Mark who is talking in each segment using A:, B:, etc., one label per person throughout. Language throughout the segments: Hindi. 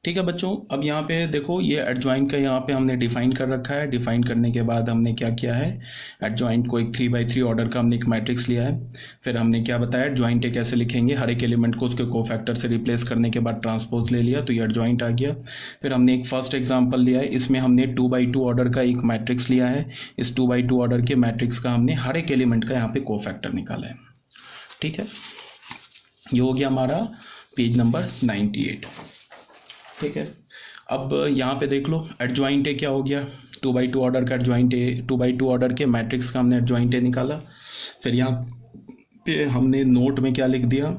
A: ठीक है बच्चों, अब यहाँ पे देखो ये एडजॉइंट का यहाँ पे हमने डिफाइन कर रखा है। डिफाइन करने के बाद हमने क्या किया है, एडजॉइंट को एक 3x3 ऑर्डर का हमने एक मैट्रिक्स लिया है। फिर हमने क्या बताया, एडजॉइंट कैसे लिखेंगे, हर एक एलिमेंट को उसके कोफैक्टर से रिप्लेस करने के बाद ट्रांसपोज ले लिया तो ये एडजॉइंट आ गया। फिर हमने एक फर्स्ट एग्जाम्पल लिया है, इसमें हमने 2x2 ऑर्डर का एक मैट्रिक्स लिया है। इस 2x2 ऑर्डर के मैट्रिक्स का हमने हर एक एलिमेंट का यहाँ पे कोफैक्टर निकाला है। ठीक है, ये हो गया हमारा पेज नंबर 98। ठीक है, अब यहाँ पे देख लो एडजॉइंट ए क्या हो गया, 2x2 ऑर्डर का एडजॉइंट ए, 2x2 ऑर्डर के मैट्रिक्स का हमने एडजॉइंट ए निकाला। फिर यहाँ पे हमने नोट में क्या लिख दिया,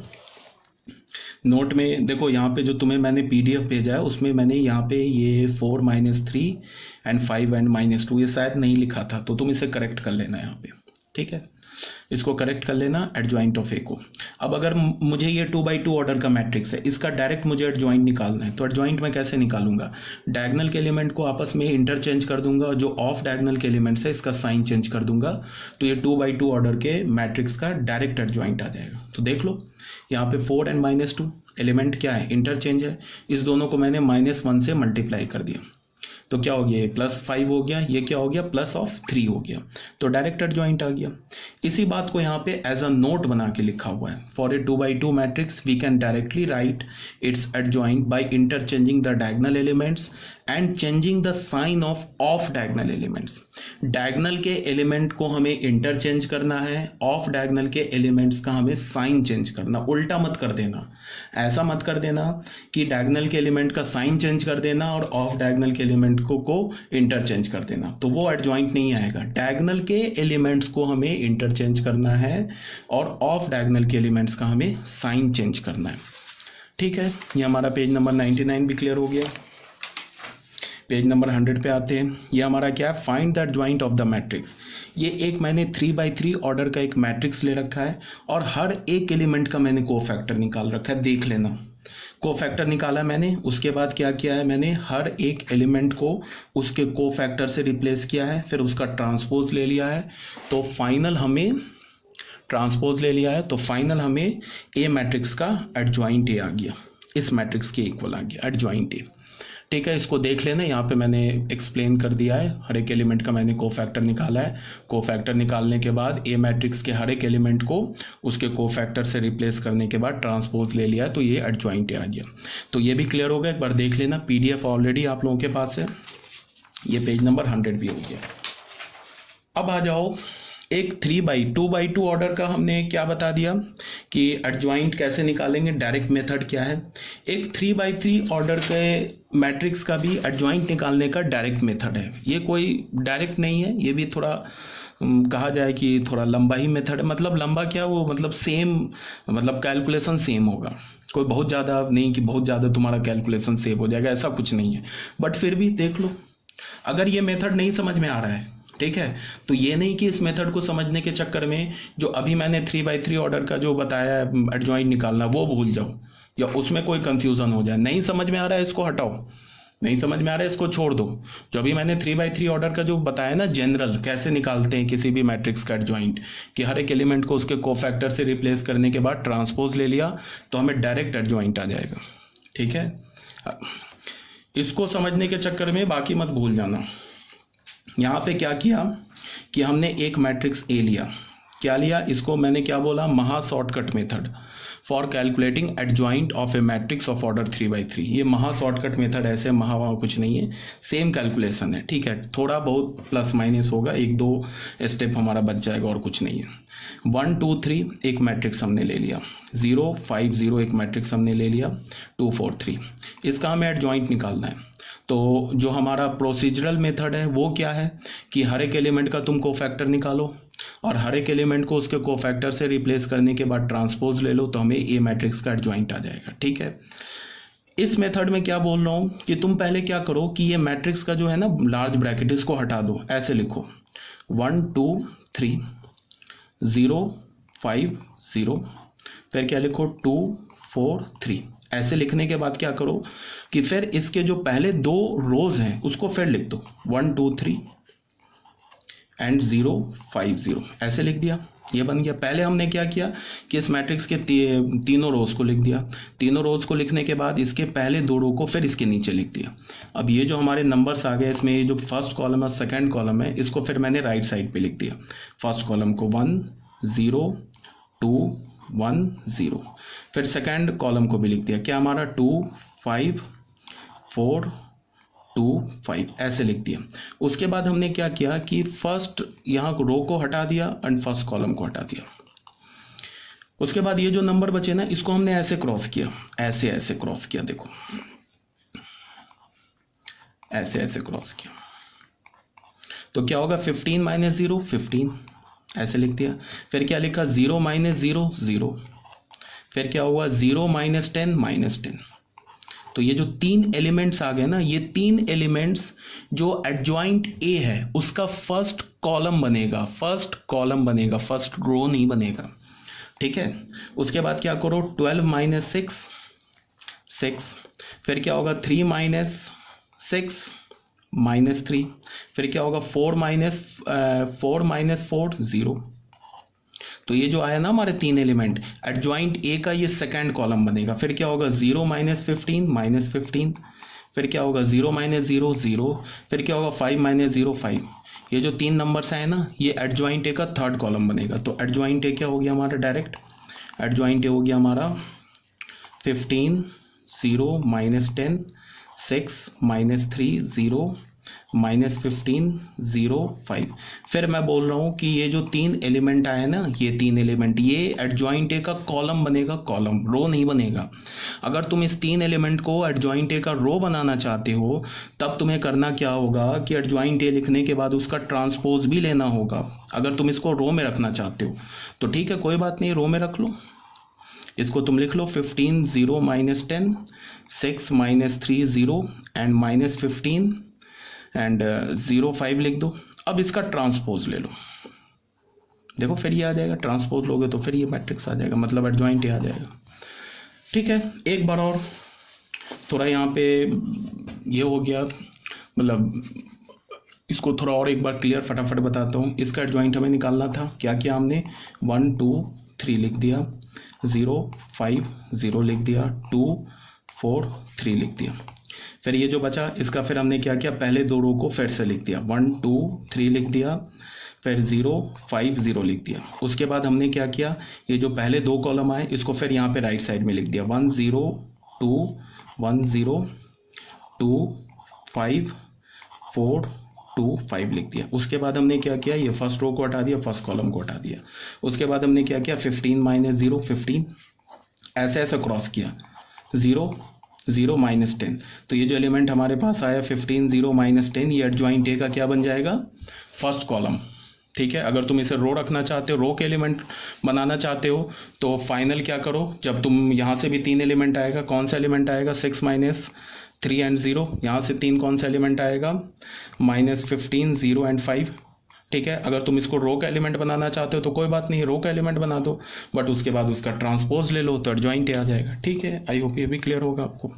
A: नोट में देखो यहाँ पे जो तुम्हें मैंने PDF भेजा है उसमें मैंने यहाँ पे ये 4 - 3 एंड 5 एंड -2 ये शायद नहीं लिखा था, तो तुम इसे करेक्ट कर लेना यहाँ पे। ठीक है, इसको करेक्ट कर लेना एडजॉइंट ऑफ ए को। अब अगर मुझे ये 2x2 ऑर्डर का मैट्रिक्स है, इसका डायरेक्ट मुझे एडजॉइंट निकालना है, तो एडजॉइंट में कैसे निकालूंगा, डायगोनल के एलिमेंट को आपस में इंटरचेंज कर दूंगा और जो ऑफ डायगोनल के एलिमेंट्स है इसका साइन चेंज कर दूंगा, तो ये 2x2 ऑर्डर के मैट्रिक्स का डायरेक्ट एडजॉइंट आ जाएगा। तो देख लो यहाँ पे 4 एंड -2 एलिमेंट क्या है, इंटरचेंज है, इस दोनों को मैंने -1 से मल्टीप्लाई कर दिया तो क्या हो गया, ये +5 हो गया, ये क्या हो गया +3 हो गया, तो डायरेक्ट एडजॉइंट आ गया। इसी बात को यहाँ पे एज अ नोट बना के लिखा हुआ है, for a 2x2 matrix we can directly write its adjoint by interchanging the diagonal elements and changing the sign of diagonal elements. Diagonal के एलिमेंट को हमें इंटरचेंज करना है, ऑफ डायगोनल के एलिमेंट्स का हमें साइन चेंज करना। उल्टा मत कर देना, ऐसा मत कर देना कि डायगोनल के एलिमेंट का साइन चेंज कर देना और ऑफ डायगोनल के एलिमेंट को इंटरचेंज कर देना, तो वो एडजॉइंट नहीं आएगा। डायगोनल के एलिमेंट्स को हमें इंटरचेंज करना है और ऑफ डायगोनल के एलिमेंट्स का हमें साइन चेंज करना है। ठीक है, ये हमारा पेज नंबर 99 भी क्लियर हो गया। पेज नंबर 100 पे आते हैं। ये हमारा क्या है, find the adjoint of the matrix. ये एक मैंने 3x3 ऑर्डर का एक मैट्रिक्स ले रखा है और हर एक एलिमेंट का मैंने कोफैक्टर निकाल रखा है, देख लेना। कोफैक्टर निकाला मैंने, उसके बाद क्या किया है, मैंने हर एक एलिमेंट को उसके कोफैक्टर से रिप्लेस किया है, फिर उसका ट्रांसपोज ले लिया है, तो फाइनल हमें ट्रांसपोज ले लिया है तो फाइनल हमें ए मैट्रिक्स का एडजॉइंट ए आ गया, इस मैट्रिक्स के इक्वल आ गया एडजॉइंट ए। ठीक है, इसको देख लेना, यहाँ पे मैंने एक्सप्लेन कर दिया है, हर एक एलिमेंट का मैंने कोफैक्टर निकाला है। कोफैक्टर निकालने के बाद ए मैट्रिक्स के हर एक एलिमेंट को उसके कोफैक्टर से रिप्लेस करने के बाद ट्रांसपोज ले लिया तो ये एडजॉइंट आ गया। तो ये भी क्लियर हो गया, एक बार देख लेना, PDF ऑलरेडी आप लोगों के पास है। ये पेज नंबर 100 भी हो गया। अब आ जाओ, एक 2x2 ऑर्डर का हमने क्या बता दिया कि एडजॉइंट कैसे निकालेंगे, डायरेक्ट मेथड क्या है। एक 3x3 ऑर्डर के मैट्रिक्स का भी एडजॉइंट निकालने का डायरेक्ट मेथड है। ये कोई डायरेक्ट नहीं है, ये भी थोड़ा कहा जाए कि थोड़ा लंबा ही मेथड है। मतलब लंबा क्या, वो मतलब सेम, मतलब कैलकुलेशन सेम होगा, कोई बहुत ज़्यादा नहीं कि बहुत ज़्यादा तुम्हारा कैलकुलेशन सेव हो जाएगा, ऐसा कुछ नहीं है। बट फिर भी देख लो, अगर ये मेथड नहीं समझ में आ रहा है, ठीक है, तो ये नहीं कि इस मेथड को समझने के चक्कर में जो अभी मैंने 3x3 ऑर्डर का जो बताया है एडजॉइंट निकालना वो भूल जाओ या उसमें कोई कंफ्यूजन हो जाए। नहीं समझ में आ रहा है इसको हटाओ, नहीं समझ में आ रहा है इसको छोड़ दो। जो अभी मैंने 3x3 ऑर्डर का जो बताया ना जनरल कैसे निकालते हैं किसी भी मैट्रिक्स का एडजॉइंट, कि हर एक एलिमेंट को उसके कोफैक्टर से रिप्लेस करने के बाद ट्रांसपोज ले लिया तो हमें डायरेक्ट एडजॉइंट आ जाएगा। ठीक है, इसको समझने के चक्कर में बाकी मत भूल जाना। यहाँ पे क्या किया कि हमने एक मैट्रिक्स ए लिया, क्या लिया, इसको मैंने क्या बोला, महा shortcut method for calculating adjoint of A matrix of order 3x3। ये महा शॉर्टकट मेथड, ऐसे महा वहाँ कुछ नहीं है, सेम कैलकुलेशन है। ठीक है, थोड़ा बहुत प्लस माइनस होगा, 1-2 स्टेप हमारा बच जाएगा और कुछ नहीं है। 1 2 3 एक मैट्रिक्स हमने ले लिया, 0 5 0 एक मैट्रिक्स हमने ले लिया, 2 4 3, इसका हमें एडजॉइंट निकालना है। तो जो हमारा प्रोसीजरल मेथड है वो क्या है कि हर एक एलिमेंट का तुम कोफैक्टर निकालो और हर एक एलिमेंट को उसके कोफैक्टर से रिप्लेस करने के बाद ट्रांसपोज ले लो तो हमें ए मैट्रिक्स का एडजॉइंट आ जाएगा। ठीक है, इस मेथड में क्या बोल रहा हूँ कि तुम पहले क्या करो कि ये मैट्रिक्स का जो है ना लार्ज ब्रैकेट, इसको हटा दो, ऐसे लिखो 1 2 3 0 5 0, फिर क्या लिखो 2 4 3। ऐसे लिखने के बाद क्या करो कि फिर इसके जो पहले 2 रोज हैं उसको फिर लिख दो 1 2 3 एंड 0 5 0, ऐसे लिख दिया। ये बन गया। पहले हमने क्या किया कि इस मैट्रिक्स के तीनों रोज को लिख दिया। तीनों रोज को लिखने के बाद इसके पहले दो रो को फिर इसके नीचे लिख दिया। अब ये जो हमारे नंबर्स आ गए, इसमें ये जो फर्स्ट कॉलम है सेकंड कॉलम है, इसको फिर मैंने राइट साइड पे लिख दिया। फर्स्ट कॉलम को 1 0 2 1 0, फिर सेकंड कॉलम को भी लिख दिया। क्या हमारा 2 5 4 2 5 ऐसे लिख दिया। उसके बाद हमने क्या किया कि फर्स्ट यहाँ रो को हटा दिया एंड फर्स्ट कॉलम को हटा दिया। उसके बाद ये जो नंबर बचे ना, इसको हमने ऐसे क्रॉस किया, ऐसे ऐसे क्रॉस किया, देखो ऐसे ऐसे क्रॉस किया। तो क्या होगा 15 माइनस 0 15 ऐसे लिख दिया। फिर क्या लिखा 0 माइनस 0 0, फिर क्या हुआ 0 माइनस 10 माइनस 10। तो ये जो तीन एलिमेंट्स आ गए ना, ये तीन एलिमेंट्स जो एडजॉइंट ए है उसका फर्स्ट कॉलम बनेगा, फर्स्ट कॉलम बनेगा, फर्स्ट रो नहीं बनेगा। ठीक है। उसके बाद क्या करो 12 माइनस 6 6, फिर क्या होगा 3 माइनस 6 माइनस 3, फिर क्या होगा 4 माइनस 4 0। तो ये जो आया ना हमारे तीन एलिमेंट, एडजॉइंट ए का ये सेकंड कॉलम बनेगा। फिर क्या होगा 0 माइनस 15 माइनस 15, फिर क्या होगा 0 माइनस 0 0, फिर क्या होगा 5 माइनस 0 5। ये जो तीन नंबर्स आए ना, ये एडजॉइंट ए का थर्ड कॉलम बनेगा। तो एडजॉइंट ए क्या हो गया हमारा, डायरेक्ट एडजॉइंट ए हो गया हमारा 15 0 माइनस 10 6 माइनस 3 0 माइनस 15 0 5। फिर मैं बोल रहा हूँ कि ये जो तीन एलिमेंट आए ना, ये तीन एलिमेंट, ये एडजॉइंट ए का कॉलम बनेगा, कॉलम, रो नहीं बनेगा। अगर तुम इस तीन एलिमेंट को एडजॉइंट ए का रो बनाना चाहते हो, तब तुम्हें करना क्या होगा कि एडजॉइंट ए लिखने के बाद उसका ट्रांसपोज भी लेना होगा। अगर तुम इसको रो में रखना चाहते हो तो ठीक है, कोई बात नहीं, रो में रख लो। इसको तुम लिख लो 15 0 minus 10 6 minus 3 0 and minus 15 and 0 5 लिख दो। अब इसका ट्रांसपोज ले लो, देखो फिर ये आ जाएगा। ट्रांसपोज लोगे तो फिर ये मैट्रिक्स आ जाएगा, मतलब एडजॉइंट ए आ जाएगा। ठीक है, एक बार और थोड़ा यहाँ पे ये हो गया, मतलब इसको थोड़ा और एक बार क्लियर फटाफट बताता हूँ। इसका एडजॉइंट हमें निकालना था, क्या किया हमने 1 2 3 लिख दिया, 0 5 0 लिख दिया, 2 4 3 लिख दिया। फिर ये जो बचा इसका फिर हमने क्या किया, पहले दो रो को फिर से लिख दिया, 1 2 3 लिख दिया, फिर 0 5 0 लिख दिया। उसके बाद हमने क्या किया, ये जो पहले दो कॉलम आए इसको फिर यहाँ पे राइट साइड में लिख दिया, 1 0 2 1 0 2 5 4 2 5 लिख दिया। उसके बाद हमने क्या किया, ये फर्स्ट रो को हटा दिया, फर्स्ट कॉलम को हटा दिया। उसके बाद हमने क्या किया 15 माइनस 0 15, ऐसे ऐसे क्रॉस किया, 0 0 माइनस 10। तो ये जो एलिमेंट हमारे पास आया 15 0 माइनस 10, ये एडजॉइंट ए का क्या बन जाएगा, फर्स्ट कॉलम। ठीक है, अगर तुम इसे रो रखना चाहते हो, रो के एलिमेंट बनाना चाहते हो, तो फाइनल क्या करो, जब तुम यहाँ से भी तीन एलिमेंट आएगा, कौन सा एलिमेंट आएगा 6 माइनस 3 एंड 0, यहाँ से तीन कौन सा एलिमेंट आएगा माइनस 15 0 एंड 5। ठीक है, अगर तुम इसको रो का एलिमेंट बनाना चाहते हो तो कोई बात नहीं, रो का एलिमेंट बना दो, बट उसके बाद उसका ट्रांसपोज ले लो तो एडजॉइंट ए आ जाएगा। ठीक है, आई होप ये भी क्लियर होगा आपको।